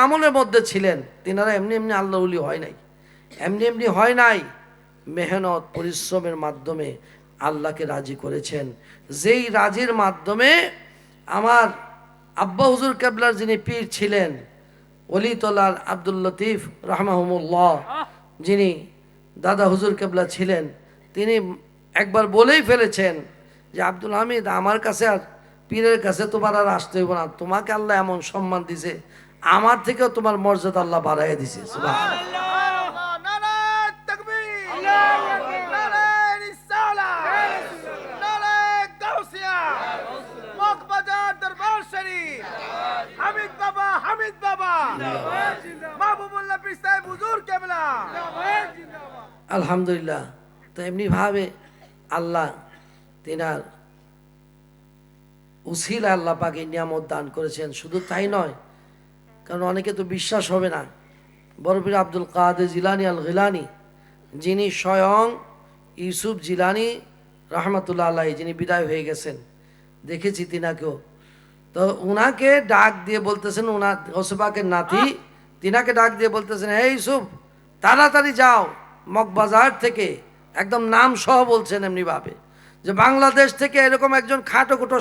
আমলের মধ্যে ছিলেন, তিনারা এমনি এমনি আল্লাহ ওলি হয় নাই, এমনি এমনি হয় নাই, মেহনত পরিশ্রমের মাধ্যমে আল্লাহকে রাজি করেছেন। যেই রাজির মাধ্যমে আমার আব্বা হুজুর কেবলার যিনি পীর ছিলেন ওলিতলার আব্দুল লতিফ রাহমাহুমুল্লাহ, যিনি দাদা হুজুর কেবলা ছিলেন, তিনি একবার বলেই ফেলেছেন যে আব্দুল হামিদ, আমার কাছে আর পীরের কাছে তোমার আর আসতে হইব না, তোমাকে আল্লাহ এমন সম্মান দিছে, আমার থেকেও তোমার মর্যাদা আল্লাহ বাড়াইয়া দিছে। সুবহানাল্লাহ। আলহামদুলিল্লাহ। তো এমনি ভাবে আল্লাহ তিনার উসিলা আল্লাহ পাকে নিয়ামত দান করেছেন। শুধু তাই নয়, কারণ অনেকে তো বিশ্বাস হবে না, বড় পীর আব্দুল কাদের জিলানী আল গিলানী, যিনি স্বয়ং ইউসুফ জিলানী রহমতুল্লাহ আলাইহি, যিনি বিদায় হয়ে গেছেন, দেখেছি তিনাকেও, তো উনাকে ডাক দিয়ে বলতেছেন, উনার ওসবাকের নাতি, তিনাকে ডাক দিয়ে বলতেছেন, হে ইউসুফ, তাড়াতাড়ি যাও মগবাজার থেকে, একদম নাম সহ বলছেন এমনি ভাবে যে বাংলাদেশ থেকে এরকম একজন খাটো খুটো